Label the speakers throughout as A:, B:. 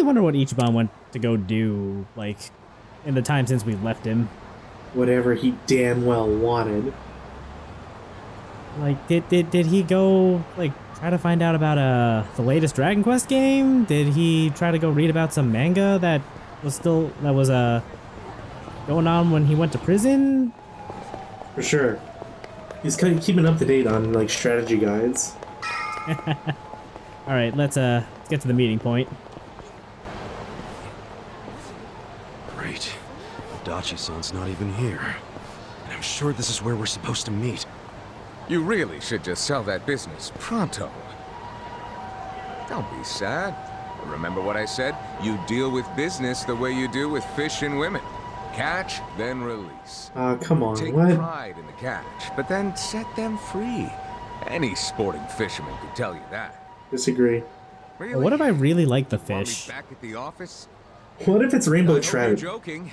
A: wonder what Ichiban went to go do, like, in the time since we left him.
B: Whatever he damn well wanted.
A: Like, did he go, like, try to find out about the latest Dragon Quest game? Did he try to go read about some manga that was going on when he went to prison?
B: For sure. He's kind of keeping up to date on, like, strategy guides.
A: Alright, let's get to the meeting point.
C: Great. Dachi-san's not even here. And I'm sure this is where we're supposed to meet.
D: You really should just sell that business pronto. Don't be sad. Remember what I said? You deal with business the way you do with fish and women. Catch, then release.
B: Come on,
D: Take
B: what?
D: pride in the catch, but then set them free. Any sporting fisherman could tell you that.
B: Disagree.
D: Really?
A: What if I really like the
D: Want me
A: fish?
D: back at the office?
B: What if it's rainbow
D: I hope
B: trout?
D: you're joking.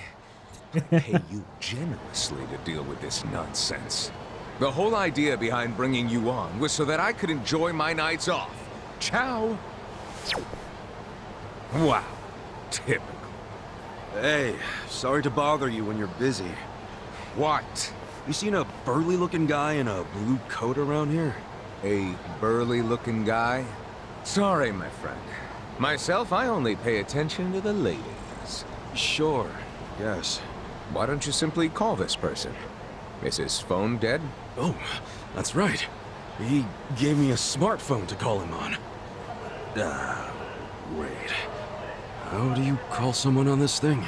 D: I pay you generously to deal with this nonsense. The whole idea behind bringing you on was so that I could enjoy my nights off. Ciao. Wow. Typical.
C: Hey, sorry to bother you when you're busy.
D: What?
C: You seen a burly-looking guy in a blue coat around here?
D: A burly-looking guy? Sorry, my friend. Myself, I only pay attention to the ladies.
C: Sure, yes.
D: Why don't you simply call this person? Is his phone dead?
C: Oh, that's right. He gave me a smartphone to call him on. Wait. How do you call someone on this thing?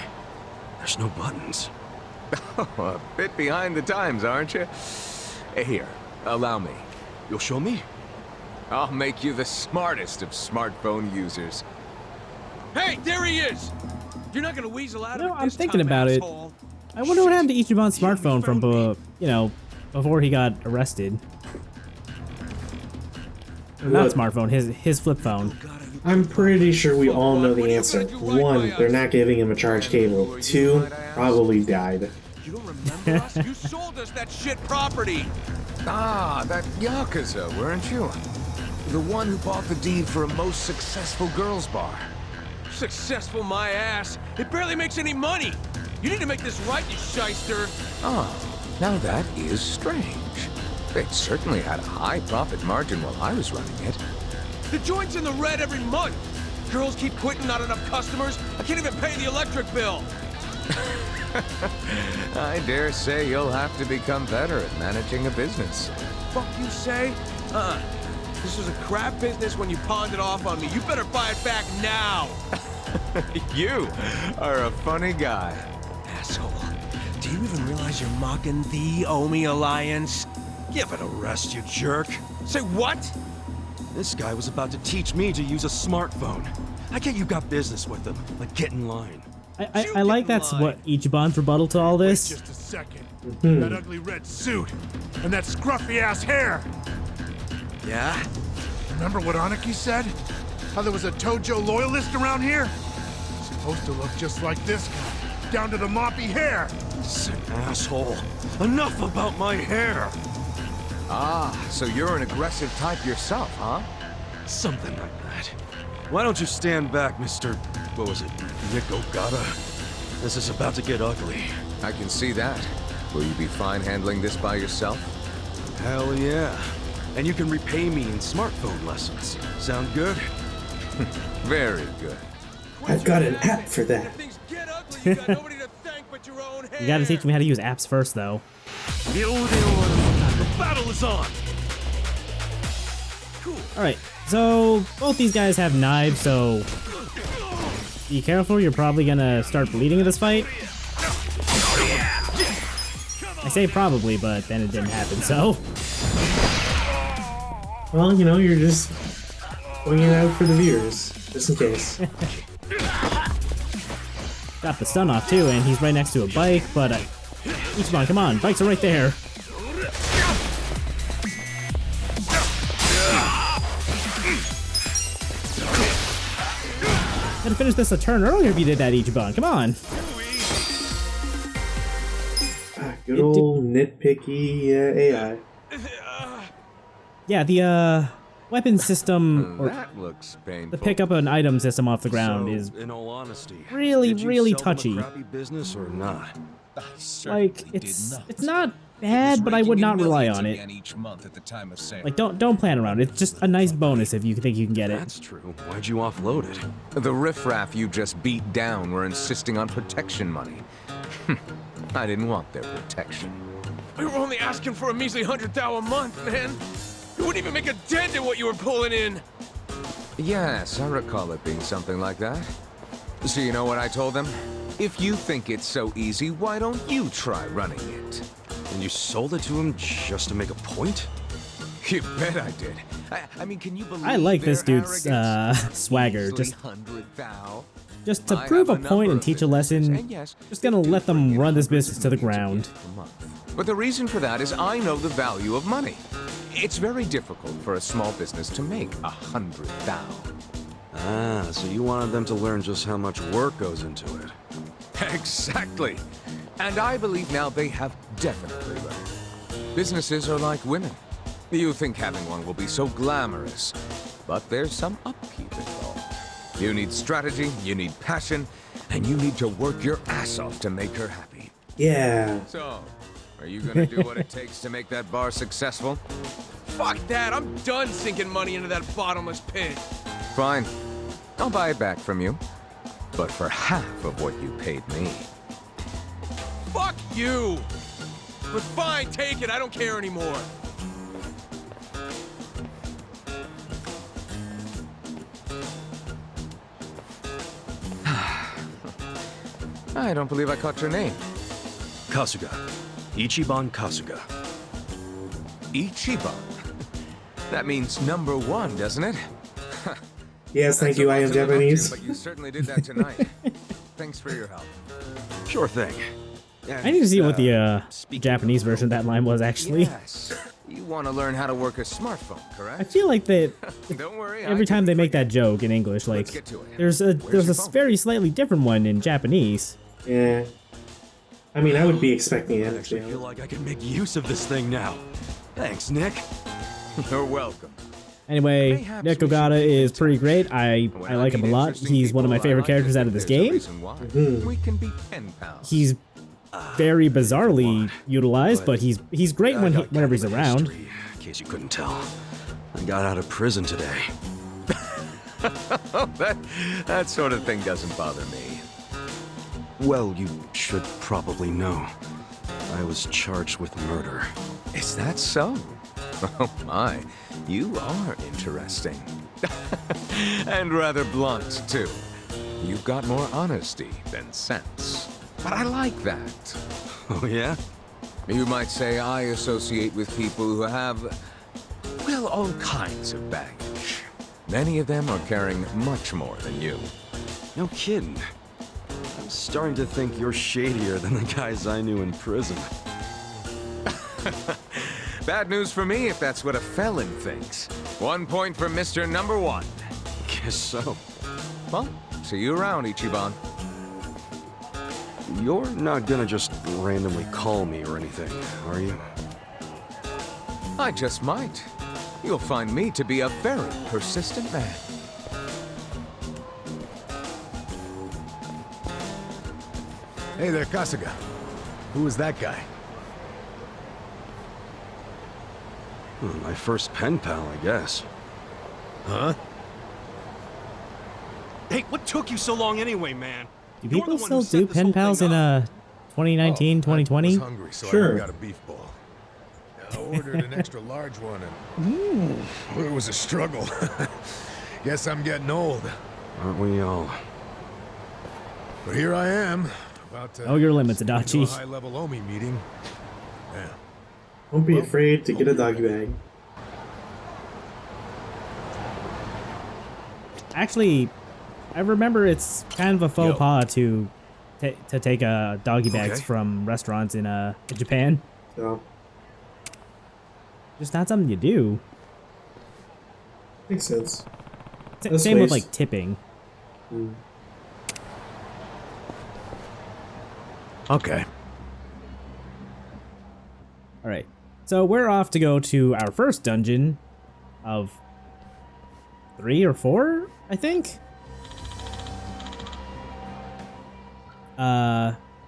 C: There's no buttons.
D: Oh, a bit behind the times, aren't you? Here, allow me.
C: You'll show me?
D: I'll make you the smartest of smartphone users.
E: Hey, there he is! You're not gonna weasel out of it
A: I'm
E: this
A: thinking
E: time,
A: about
E: asshole.
A: it. I wonder what happened to Ichiban's smartphone from, before he got arrested. Not smartphone, his flip phone.
B: I'm pretty sure we all know the answer. One, they're not giving him a charge cable. Two, probably died.
E: You don't remember us? You sold us that shit property!
D: Ah, that Yakuza, weren't you? The one who bought the deed for a most successful girls' bar.
E: Successful my ass! It barely makes any money! You need to make this right, you shyster!
D: Oh, now that is strange. It certainly had a high profit margin while I was running it.
E: The joint's in the red every month! Girls keep quitting, not enough customers. I can't even pay the electric bill!
D: I dare say you'll have to become better at managing a business.
E: Fuck you say? This was a crap business when you pawned it off on me. You better buy it back now!
D: You are a funny guy.
E: Asshole. Do you even realize you're mocking the Omi Alliance?
C: Give it a rest, you jerk.
E: Say what?
C: This guy was about to teach me to use a smartphone. I get you got business with him, but get in line.
A: I like that's what Ichiban's rebuttal to all this.
F: Just a second. That ugly red suit and that scruffy ass hair.
C: Yeah?
F: Remember what Aniki said? How there was a Tojo loyalist around here? Supposed to look just like this guy, down to the moppy hair.
C: Sick asshole. Enough about my hair!
D: Ah, so you're an aggressive type yourself, huh?
C: Something like that. Why don't you stand back, Mr. What was it? Nick Ogata? This is about to get ugly.
D: I can see that. Will you be fine handling this by yourself?
C: Hell yeah. And you can repay me in smartphone lessons. Sound good?
D: Very good.
B: I've got an app for that.
E: If things get ugly, you got nobody to thank but your own hair!
A: You gotta teach me how to use apps first, though.
C: The battle is on!
A: Alright, so both these guys have knives, so be careful, you're probably gonna start bleeding in this fight. I say probably, but then it didn't happen, so.
B: Well, you know, you're just going it out for the viewers, just in case.
A: Got the stun off too, and he's right next to a bike, but Ichiban, come on, bikes are right there. Could have finished this a turn earlier if you did that, Ichiban. Come on.
B: Good old nitpicky AI.
A: Yeah, weapon system or
D: That looks painful.
A: the pick up an item system off the ground is
C: in all honesty,
A: really,
C: did you
A: really
C: sell them a
A: touchy.
C: crappy business or not?
A: Like it's not bad, but I would not rely on it. Like don't plan around it. It's just a nice bonus if you think you can get it.
C: That's true. Why'd you offload it?
D: The riffraff you just beat down were insisting on protection money. I didn't want their protection.
E: We were only asking for a measly 100,000 a month, man. You wouldn't even make a dent in what you were pulling in.
D: Yes, I recall it being something like that. So you know what I told them? If you think it's so easy, why don't you try running it?
C: And you sold it to him just to make a point?
D: You bet I did. I mean, can you believe
A: I like this
D: their
A: dude's
D: arrogance?
A: swagger.
D: Measly 100,000.
A: Just to
D: I
A: prove a
D: have
A: point
D: number
A: and
D: of
A: teach a
D: businesses,
A: lesson,
D: and yes,
A: just
D: they
A: gonna
D: do
A: let them
D: bring
A: run
D: in
A: this
D: hundreds
A: business
D: of
A: to the
D: millions
A: ground.
D: a month. But the reason for that is I know the value of money. It's very difficult for a small business to make 100,000.
C: Ah, so you wanted them to learn just how much work goes into it.
D: Exactly. And I believe now they have definitely learned. Businesses are like women. You think having one will be so glamorous, but there's some upkeep involved. You need strategy, you need passion, and you need to work your ass off to make her happy.
B: Yeah.
D: So, are you gonna do what it takes to make that bar successful?
E: Fuck that, I'm done sinking money into that bottomless pit.
D: Fine. I'll buy it back from you. But for half of what you paid me.
E: Fuck you! But fine, take it, I don't care anymore.
D: I don't believe I caught your name.
C: Kasuga. Ichiban Kasuga.
D: Ichiban. That means number one, doesn't it?
B: Yes, thank
D: That's
B: you. I am
D: a lot to
B: Japanese.
D: But you certainly did that tonight. Thanks for your help.
C: Sure thing.
A: I need to see what the
C: speaking
A: Japanese
C: of
A: version of that line was actually.
D: Yes. You want to learn how to work a smartphone, correct?
A: I feel like that
D: Don't worry.
A: every time they make that joke in English, like
D: get to it.
A: there's
D: Where's
A: a
D: your phone?
A: very slightly different one in Japanese.
B: Yeah. I mean, I would be expecting it.
C: I actually
B: Actually.
C: feel like I can make use of this thing now. Thanks, Nick.
D: You're welcome.
A: Anyway,
D: Mayhaps
A: Nick
D: we should
A: Ogata
D: keep in
A: is pretty
D: touch.
A: great. I
D: When
A: like him a
D: meet
A: lot.
D: interesting
A: He's one of my
D: people, I
A: favorite
D: like to
A: characters out
D: think
A: of this
D: there's a
A: game.
D: reason why. We can be pen pals.
A: He's very bizarrely utilized, but he's great
C: I got
A: whenever he's
C: kind of a
A: around.
C: history, in case you couldn't tell. I got out of prison today.
D: that sort of thing doesn't bother me.
C: Well, you should probably know. I was charged with murder.
D: Is that so? Oh my, you are interesting. And rather blunt, too. You've got more honesty than sense. But I like that.
C: Oh, yeah?
D: You might say I associate with people who have, well, all kinds of baggage. Many of them are carrying much more than you.
C: No kidding. I'm starting to think you're shadier than the guys I knew in prison.
D: Bad news for me if that's what a felon thinks. 1 point for Mr. Number One.
C: Guess so.
D: Well, see you around, Ichiban.
C: You're not gonna just randomly call me or anything, are you?
D: I just might. You'll find me to be a very persistent man.
G: Hey there, Kasuga. Who was that guy?
C: My first pen pal, I guess.
G: Huh?
H: Hey, what took you so long anyway, man?
A: Do
H: You're
A: people
H: the one
A: still
H: who set
A: do
H: this
A: pen
H: whole
A: pals
H: thing
A: in
H: up.
A: 2019,
G: I
A: 2020?
G: was hungry, so
B: Sure.
G: I got a beef ball. I ordered an extra large one, and it was a struggle. Guess I'm getting old.
C: Aren't we all?
G: But here I am, about to
A: Oh, your limits,
G: go to a
A: Adachi.
G: high-level Omi meeting. Yeah.
B: Don't be afraid to get a doggy bag.
A: Actually, I remember it's kind of a faux
G: Yo.
A: pas to take doggy bags
G: Okay.
A: from restaurants in Japan.
B: So,
A: Just not something you do.
B: makes sense.
A: Same with
B: waste.
A: like tipping.
G: Okay.
A: All right, so we're off to go to our first dungeon of 3 or 4, I think.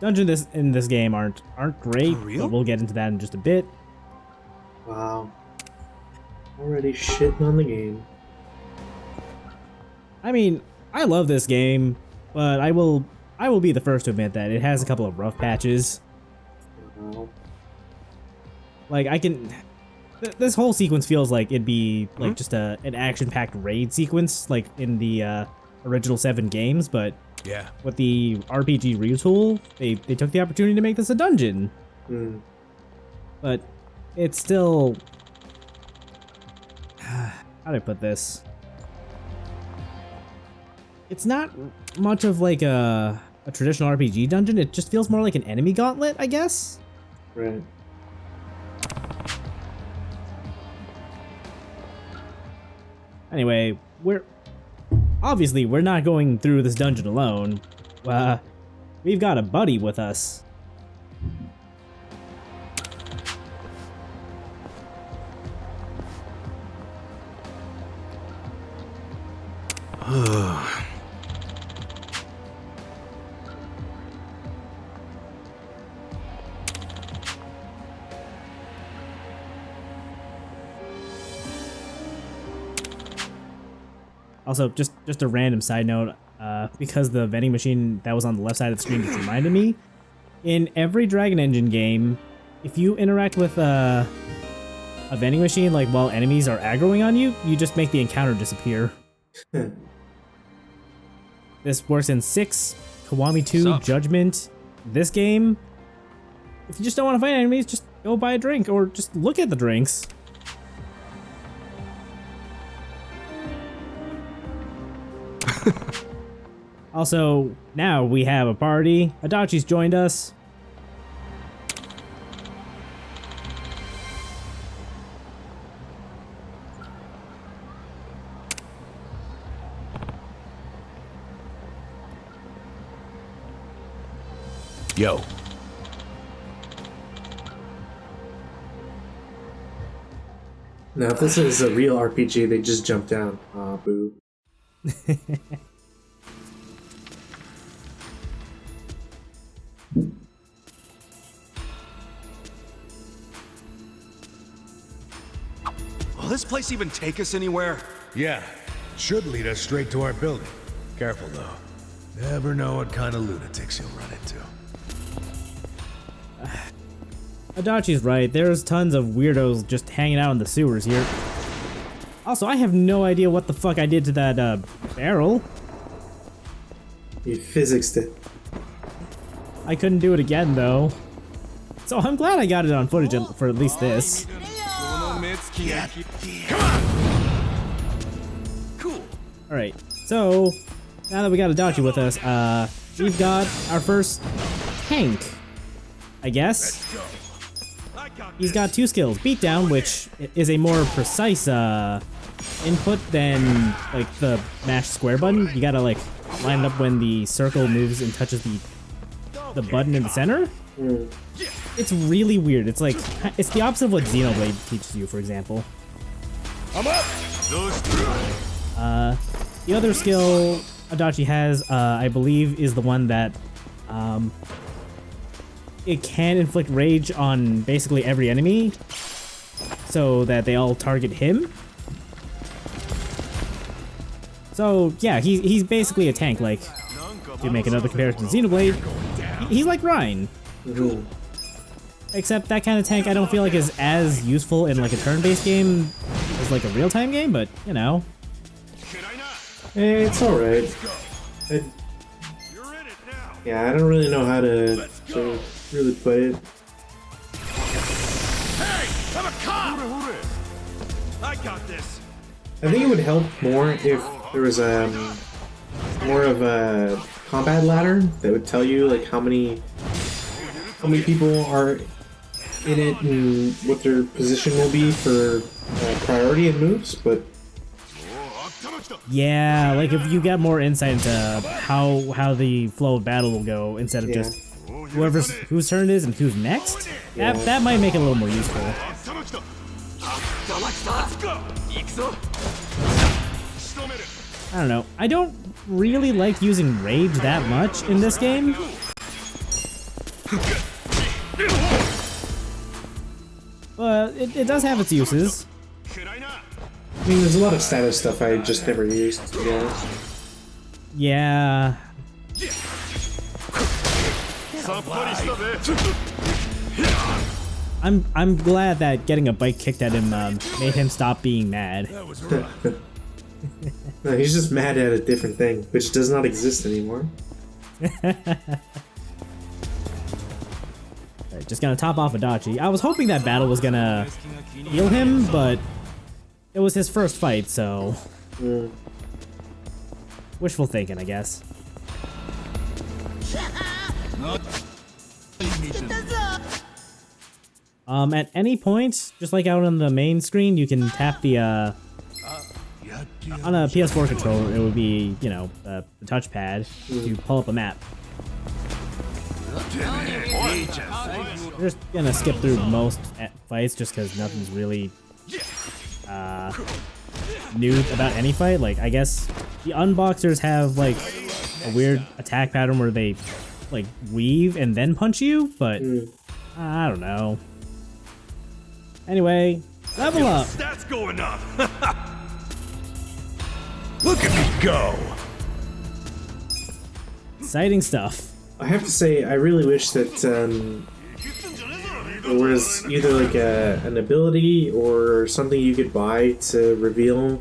A: Dungeons in this game aren't great, but we'll get into that in just a bit.
B: Wow. Already shitting on the game.
A: I mean, I love this game, but I will be the first to admit that it has a couple of rough patches.
B: Wow.
A: Like, this whole sequence feels like it'd be like just an action-packed raid sequence, like in the original 7 games, but
C: Yeah.
A: with the RPG retool, they took the opportunity to make this a dungeon. But it's still... how do I put this? It's not much of like a traditional RPG dungeon. It just feels more like an enemy gauntlet, I guess.
B: Right.
A: Anyway, we're not going through this dungeon alone. We've got a buddy with us. Also, just a random side note, because the vending machine that was on the left side of the screen just reminded me, in every Dragon Engine game, if you interact with a vending machine, like while enemies are aggroing on you, you just make the encounter disappear. This works in 6, Kiwami 2, Judgment. This game, if you just don't want to fight enemies, just go buy a drink or just look at the drinks. Also, now we have a party. Adachi's joined us.
C: Yo.
B: Now, if this is a real RPG, they just jump down. Aw, boo.
H: Will this place even take us anywhere?
G: Yeah, should lead us straight to our building. Careful though. Never know what kind of lunatics you'll run into.
A: Adachi's right. There's tons of weirdos just hanging out in the sewers here. Also, I have no idea what the fuck I did to that barrel.
B: You physicsed it.
A: I couldn't do it again though. So I'm glad I got it on footage for at least this.
H: Cool.
A: Alright, so now that we got Adachi with us, we've got our first tank, I guess. He's got 2 skills, Beatdown, which is a more precise input than like the mash square button. You gotta like line it up when the circle moves and touches the button in the center. It's really weird. It's like it's the opposite of what Xenoblade teaches you, for example.
G: I'm up!
A: The other skill Adachi has, I believe, is the one that it can inflict rage on basically every enemy, so that they all target him. So yeah, he's basically a tank. Like, to make another comparison to Xenoblade, he's like Ryan. Except that kind of tank I don't feel like is as useful in like a turn-based game as like a real-time game, but you know.
B: It's alright. Yeah, I don't really know how to really put it.
H: Hey, I'm a cop! I got this.
B: I think it would help more if there was more of a combat ladder that would tell you like how many people are in it and what their position will be for priority and moves, but
A: yeah, like if you get more insight into how the flow of battle will go instead of just whose turn it is and who's next, that might make it a little more useful. I don't know. I don't really like using rage that much in this game. But it does have its uses.
B: I mean, there's a lot of status stuff I just never used, to be honest.
A: Yeah. I'm glad that getting a bike kicked at him made him stop being mad.
B: No, he's just mad at a different thing, which does not exist anymore.
A: Alright, just gonna top off Adachi. I was hoping that battle was gonna heal him, but it was his first fight, so... Wishful thinking, I guess. At any point, just like out on the main screen, you can tap the, on a PS4 controller, it would be, you know, the touchpad to pull up a map. We're just gonna skip through most fights just because nothing's really, new about any fight. Like, I guess the unboxers have, like, a weird attack pattern where they, like, weave and then punch you, but I don't know. Anyway, level up!
H: Stats going up! Look at me go!
A: Exciting stuff.
B: I have to say, I really wish that there was either like an ability or something you could buy to reveal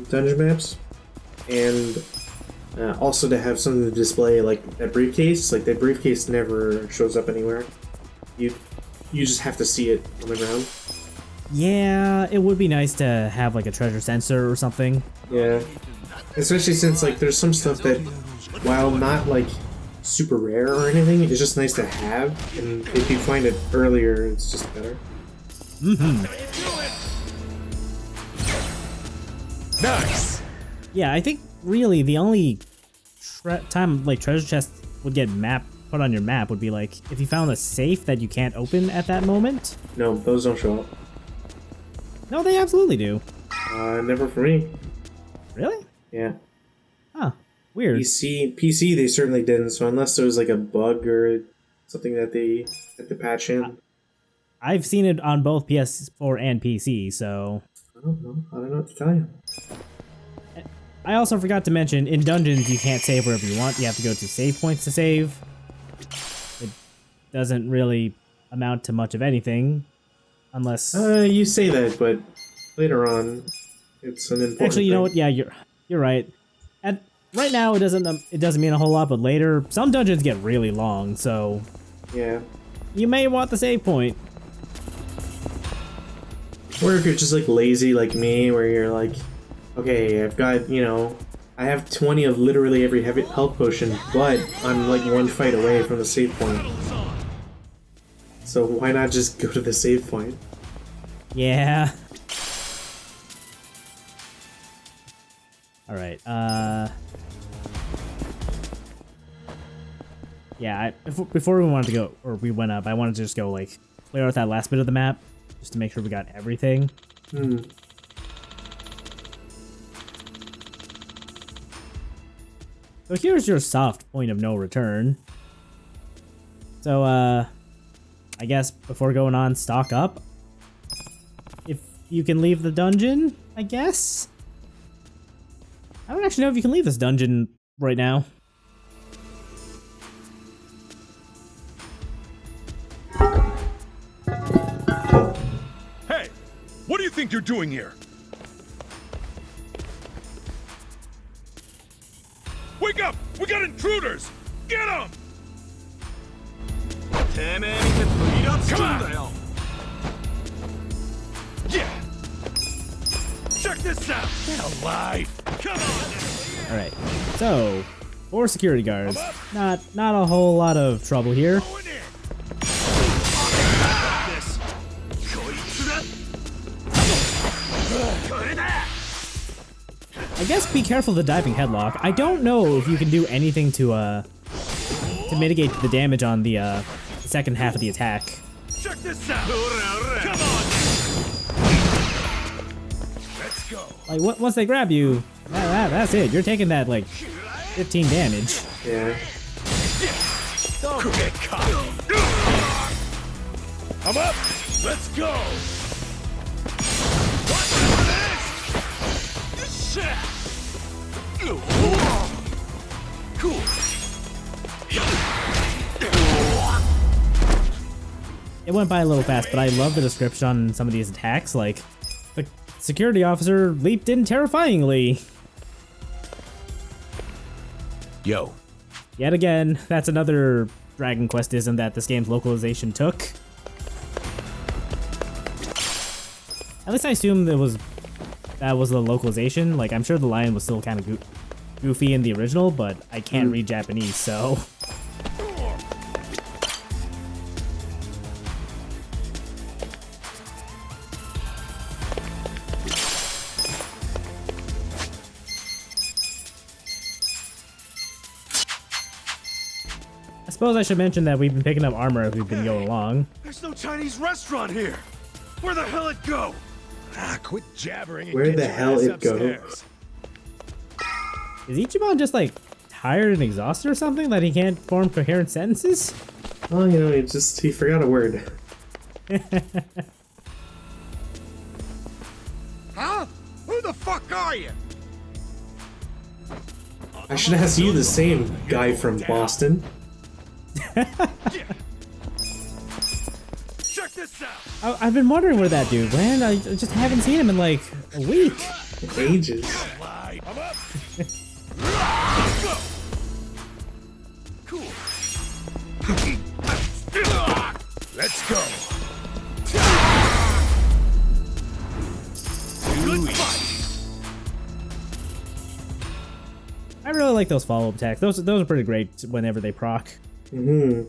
B: dungeon maps, and also to have something to display like that briefcase. Like that briefcase never shows up anywhere. You just have to see it on the ground.
A: Yeah, it would be nice to have like a treasure sensor or something.
B: Yeah, especially since like there's some stuff that, while not like super rare or anything, it's just nice to have, and if you find it earlier, it's just better.
H: Nice!
A: Yeah, I think really the only time like treasure chest would get put on your map would be like if you found a safe that you can't open at that moment.
B: No, those don't show up.
A: No, they absolutely do.
B: Never for me.
A: Really?
B: Yeah.
A: Huh. Weird.
B: PC, they certainly didn't. So unless there was like a bug or something that they had to patch in,
A: I've seen it on both PS4 and PC. So
B: I don't know what to tell you.
A: I also forgot to mention in dungeons you can't save wherever you want. You have to go to save points to save. It doesn't really amount to much of anything, unless.
B: You say that, but later on, it's an important.
A: Actually, you know
B: thing.
A: what? Yeah, you're right. Right now, it doesn't mean a whole lot, but later, some dungeons get really long, so
B: Yeah.
A: you may want the save point.
B: Or if you're just like lazy like me, where you're like, okay, I've got, I have 20 of literally every health potion, but I'm like one fight away from the save point. So why not just go to the save point?
A: Yeah. All right. Yeah. Before we wanted to go, or we went up, I wanted to just go like clear out that last bit of the map, just to make sure we got everything. So here's your soft point of no return. So, I guess before going on, stock up. If you can leave the dungeon, I guess? I don't actually know if you can leave this dungeon right now.
H: Hey! What do you think you're doing here? Wake up! We got intruders! Get them! Come on! Yeah! Check this out! Get alive! Come on!
A: Alright, so, 4 security guards. Not a whole lot of trouble here.
H: Going in!
A: I guess be careful of the diving headlock. I don't know if you can do anything to mitigate the damage on the second half of the attack.
H: Check this out! Come on! Let's
A: Like, once they grab you, that's it. You're taking that, like, 15 damage.
B: Yeah.
H: I'm up. Let's go. Cool.
A: It went by a little fast, but I love the description on some of these attacks. Like, the security officer leaped in terrifyingly.
E: Yo.
A: Yet again, that's another Dragon Quest-ism that this game's localization took. At least I assume that was the localization. Like, I'm sure the lion was still kind of goofy in the original, but I can't read Japanese, so... I suppose I should mention that we've been picking up armor as we've been going along.
H: There's no Chinese restaurant here. Where the hell it go?
G: Ah, quit jabbering and
B: Where
G: get
B: the
G: your
B: hell
G: ass
B: it go?
G: upstairs.
A: Is Ichiban just like tired and exhausted or something that he can't form coherent sentences?
B: Well, you know, he forgot a word.
E: Huh? Who the fuck are you?
B: I should ask you the same, guy from Boston.
H: Check this out.
A: I've been wondering where that dude went. I just haven't seen him in like a week.
B: Ages.
H: I'm up. Cool.
G: Let's go.
H: Good fight.
A: I really like those follow-up attacks. Those are pretty great whenever they proc.
B: There's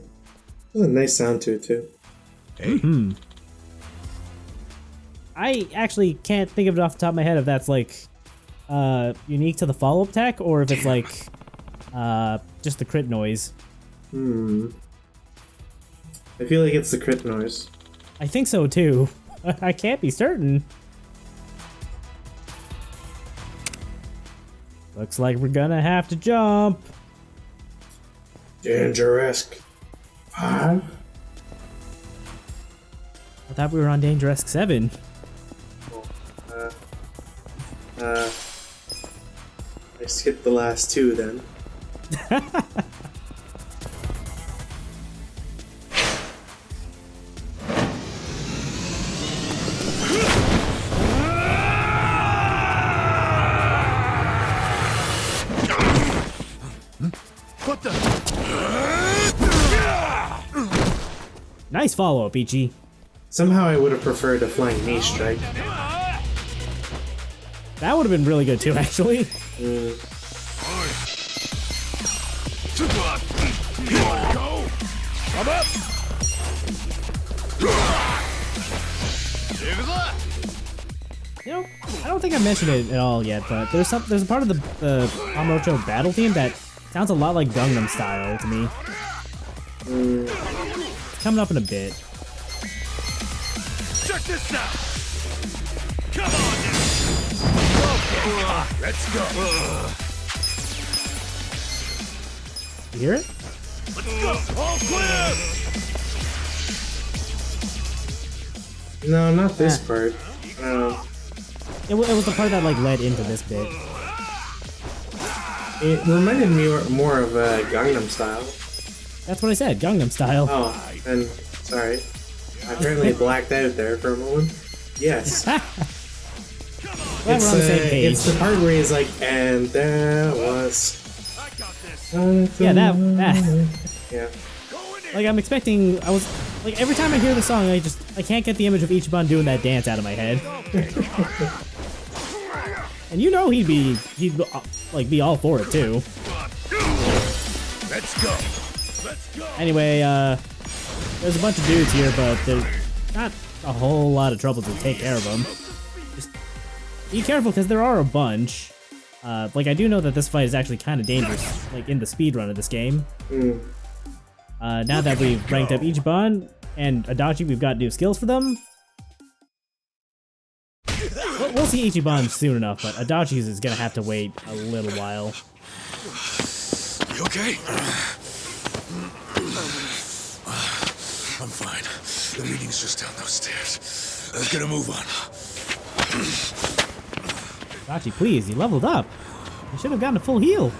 B: a nice sound to it too.
E: Hey.
A: I actually can't think of it off the top of my head if that's like unique to the follow-up attack or if it's like just the crit noise.
B: I feel like it's the crit noise.
A: I think so too. I can't be certain. Looks like we're gonna have to jump.
B: Dangerous. 5?
A: I thought we were on Dangerous 7.
B: I skipped the last 2 then.
F: What the?
A: Nice follow-up, Ichi.
B: Somehow I would have preferred a flying knee strike.
A: That would have been really good too, actually.
H: Here we go. I'm up.
A: You know, I don't think I mentioned it at all yet, but there's a part of the Kamurocho battle theme that sounds a lot like Gangnam Style to me. It's coming up in a bit.
H: Check this out. Come on now. Okay.
G: Let's go.
A: You hear it?
H: Let's go. All clear.
B: No, not this part.
A: It was the part that like led into this bit.
B: It reminded me more of Gangnam Style.
A: That's what I said, Gangnam Style.
B: Oh, and sorry. I apparently blacked out there for a moment. Yes.
A: Glad we're on the same page.
B: It's the part where he's like, and there was...
H: I got this.
A: Yeah, that.
B: Yeah.
A: Like I'm expecting, like every time I hear the song, I can't get the image of Ichiban doing that dance out of my head. And you know he'd be all for it too.
G: Let's go.
A: Anyway, there's a bunch of dudes here, but there's not a whole lot of trouble to take care of them. Just be careful because there are a bunch. Like I do know that this fight is actually kind of dangerous, like in the speedrun of this game. Now that we've ranked up Ichiban and Adachi, we've got new skills for them. we'll see Ichiban soon enough, but Adachi's is gonna have to wait a little while.
G: You okay? I'm fine. The meeting's just down those stairs. Let's get a move on.
A: Adachi, please, you leveled up. You should have gotten a full heal.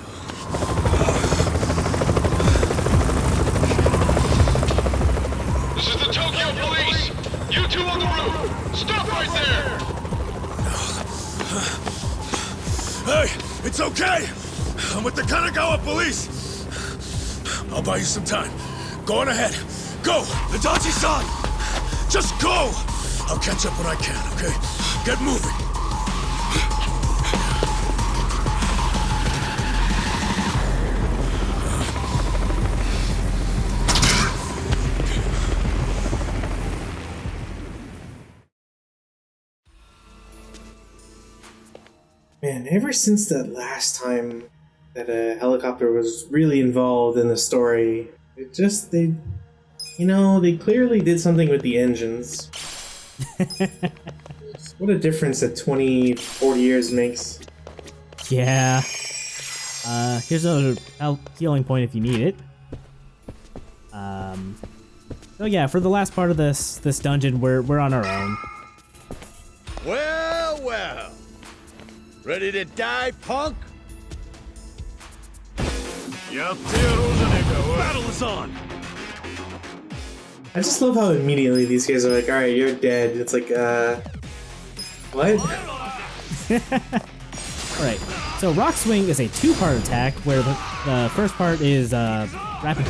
H: This is the Tokyo Police! You two on the roof! Stop right there!
G: Hey, it's okay! I'm with the Kanagawa police! I'll buy you some time. Go on ahead. Go! Adachi-san! Just go! I'll catch up when I can, okay? Get moving!
B: Man, ever since that last time that a helicopter was really involved in the story, they clearly did something with the engines. What a difference that 20, 40 years makes.
A: Yeah. Here's another healing point if you need it. So yeah, for the last part of this dungeon, we're on our own.
E: Well, well. Ready to die, punk?
H: Battle is on!
B: I just love how immediately these guys are like, alright, you're dead. It's like, what?
A: Alright, so Rock Swing is a two-part attack where the first part is rapid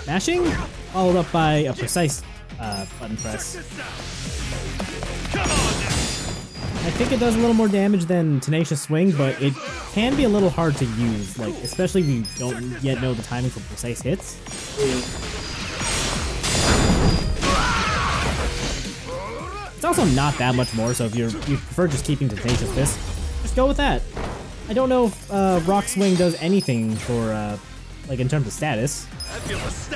A: mashing, followed up by a precise button press. I think it does a little more damage than Tenacious Swing, but it can be a little hard to use, like especially if you don't yet know the timing for precise hits. It's also not that much more, so if you prefer just keeping Tenacious Fist, just go with that. I don't know if Rock Swing does anything for, like in terms of status,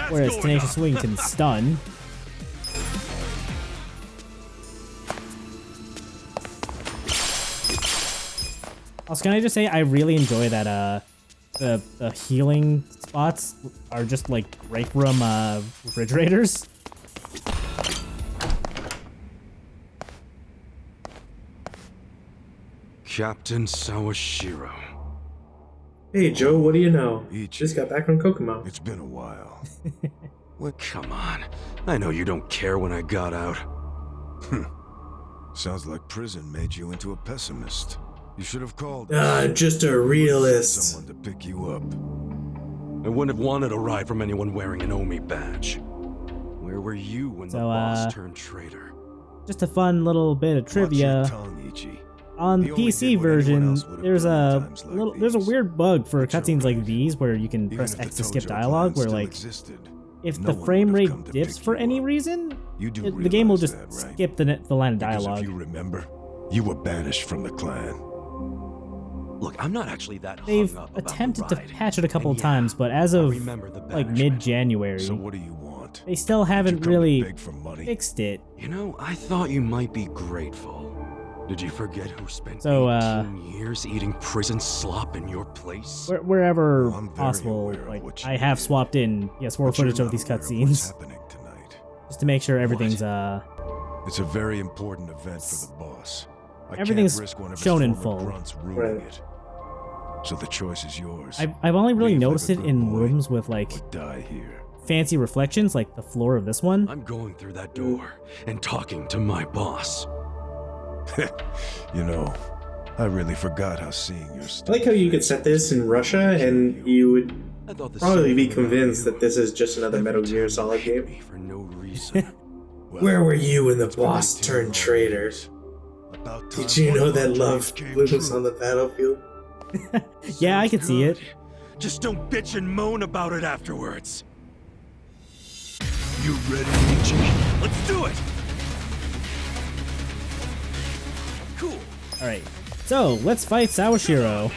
A: whereas Tenacious Swing can stun. Also, can I just say I really enjoy that the healing spots are just like break room refrigerators.
C: Captain Sawashiro.
B: Hey Joe, what do you know?
G: Ichi.
B: Just got back from Kokomo.
G: It's been a while.
C: What? Come on. I know you don't care when I got out.
G: Sounds like prison made you into a pessimist. You should have called.
B: Just a realist.
G: Someone to pick you up.
C: I wouldn't have wanted a ride from anyone wearing an Omi badge. Where were you when the boss turned traitor?
A: Just a fun little bit of trivia.
G: Watch your tongue, Ichi.
A: On the
G: He only
A: PC
G: did what anyone
A: version,
G: else would have
A: there's
G: done
A: a
G: in times like these.
A: weird bug for
G: But you're
A: cutscenes like
G: right.
A: these where you can
G: Even
A: press
G: if
A: X
G: the
A: to skip
G: Tojo
A: dialogue.
G: clan
A: Where
G: still
A: like
G: existed,
A: if
G: no
A: the
G: one
A: frame
G: would have
A: rate
G: come to
A: dips
G: pick
A: for
G: you
A: any
G: up.
A: reason,
G: You do
A: the game will
G: realize
A: just
G: that, right?
A: skip the line of
G: Because
A: dialogue.
G: if you remember, you were banished from the clan.
C: Look, I'm not actually that
A: They've
C: hung up about
A: attempted
C: the
A: to
C: ride.
A: patch it a couple
C: And
A: of
C: yeah,
A: times, but as
C: I
A: of
C: remember the
A: like
C: banishment.
A: mid-January,
G: So what do you want?
A: they still
G: Did you
A: haven't
G: come to
A: really
G: beg for money?
A: fixed it.
C: You know, I thought you might be grateful. Did you forget who spent
A: So,
C: 18 years eating prison slop in your place?
A: Wherever
G: Oh, I'm very
A: possible,
G: aware of
A: like
G: what you
A: I have
G: did.
A: swapped in PS4
G: But you're
A: footage of
G: not
A: these
G: aware what's
A: cutscenes
G: happening tonight.
A: just to make sure everything's
G: It's a very important event for the boss. I
A: Everything's
G: can't risk one of his
A: shown in
G: former
A: full.
G: grunts ruining
B: Right.
G: it. So the choice is yours.
A: I've only really
G: Leave like
A: noticed
G: a
A: it
G: good
A: in
G: boy,
A: rooms with like
G: or die here.
A: fancy reflections, like the floor of this one.
C: I'm going through that door and talking to my boss.
G: You know, I really forgot how seeing your
B: I like how you could set this in Russia and you would
C: I thought the
B: probably
C: same
B: be
C: thing about
B: convinced
C: you.
B: that this is just another Metal
C: Every
B: Gear
C: time
B: Solid
C: you hit
B: game.
C: me for no reason.
G: Well,
B: Where were you when the
G: it's been
B: boss
G: 18
B: turned
G: long
B: traitor?
G: years. About time
B: Did you
G: one
B: know
G: of our
B: that
G: dreams
B: love
G: came
B: blooms
G: true.
B: on the battlefield?
A: Yeah, I could see it.
C: Just don't bitch and moan about it afterwards.
G: You ready, Ichi?
C: Let's do it. Cool.
A: All right, so let's fight Sawashiro.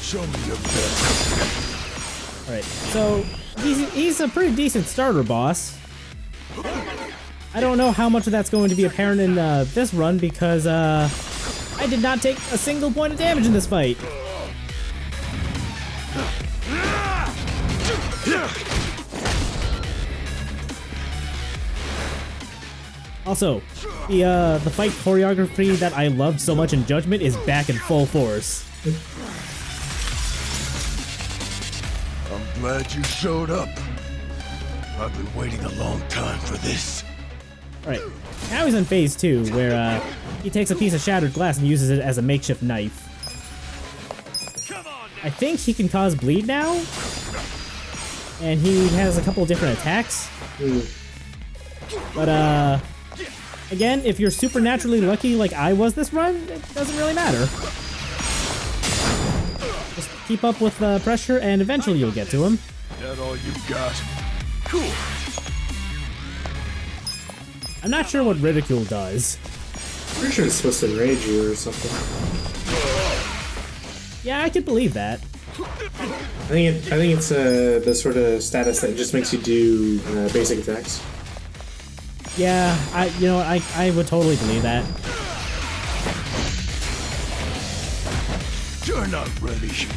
G: Show me your best.
A: All right, so he's a pretty decent starter boss. I don't know how much of that's going to be apparent in this run because I did not take a single point of damage in this fight. Also, the fight choreography that I loved so much in Judgment is back in full force.
G: I'm glad you showed up. I've been waiting a long time for this.
A: Alright, now he's in phase 2, where he takes a piece of shattered glass and uses it as a makeshift knife. I think he can cause bleed now? And he has a couple different attacks. But again, if you're supernaturally lucky like I was this run, it doesn't really matter. Just keep up with the pressure and eventually you'll get to him.
G: That all you got? Cool.
A: I'm not sure what Ridicule does.
B: Pretty sure it's supposed to enrage you or something.
A: Yeah, I could believe that.
B: I think it's the sort of status that just makes you do basic attacks.
A: Yeah, I would totally believe that.
G: You're not ready.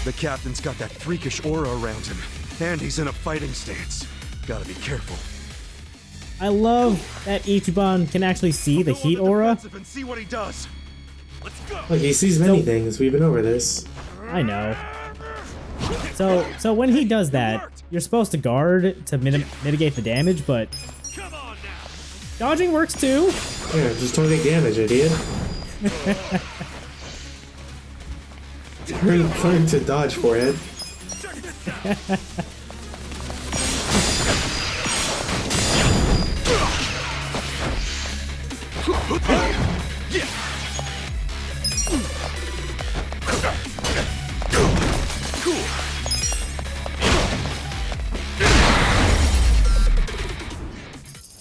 C: The captain's got that freakish aura around him, and he's in a fighting stance. Gotta be careful.
A: I love that Ichiban can actually see the heat aura.
C: And see what he does. Let's go.
B: Look, he sees many things. We've been over this.
A: I know. So when he does that, you're supposed to guard to mitigate the damage, but dodging works too.
B: Yeah, just don't take damage, idiot. Learn to dodge, forehead.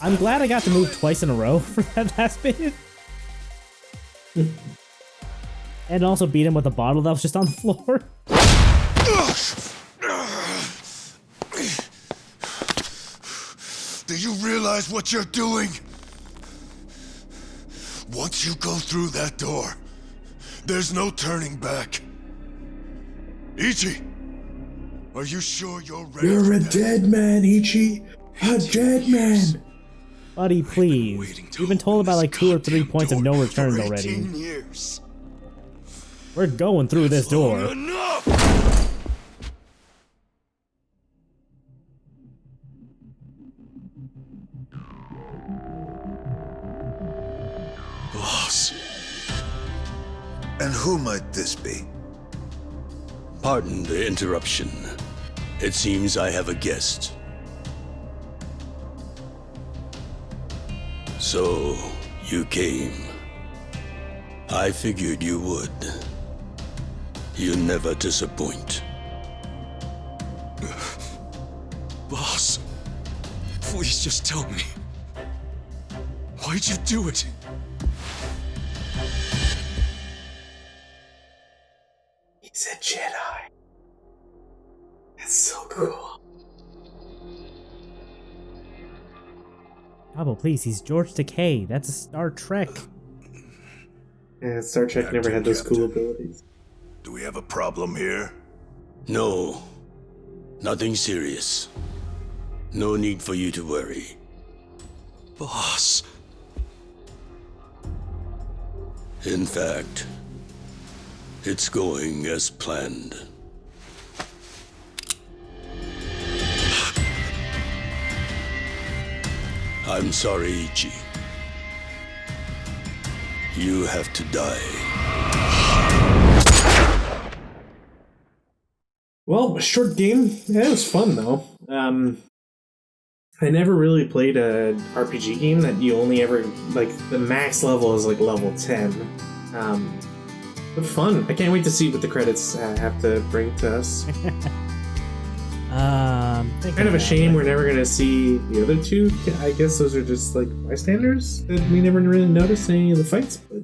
A: I'm glad I got to move twice in a row for that last bit. And also beat him with a bottle that was just on the floor.
G: Do you realize what you're doing? Once you go through that door, there's no turning back. Ichi, are you sure you're ready?
B: You're a dead man, Ichi. A dead man.
A: Buddy, please. You've been told about like 2 or 3 points of no return already.
G: Years.
A: We're going through this door.
G: Enough! Boss.
I: And who might this be?
J: Pardon the interruption. It seems I have a guest. So, you came. I figured you would. You never disappoint.
G: Boss, please just tell me. Why'd you do it?
B: He's a Jedi. That's so cool.
A: Pablo, please, he's George Takei. That's a Star Trek.
B: Yeah, Star Trek never had those cool abilities.
G: Do we have a problem here?
J: No. Nothing serious. No need for you to worry.
G: Boss.
J: In fact, it's going as planned. I'm sorry, Ichi. You have to die.
B: Well, a short game. Yeah, it was fun though. I never really played a RPG game that you only ever like the max level is like level 10. But fun. I can't wait to see what the credits have to bring to us. Kind of a shame we're never gonna see the other two. I guess those are just like bystanders that we never really noticed any of the fights. But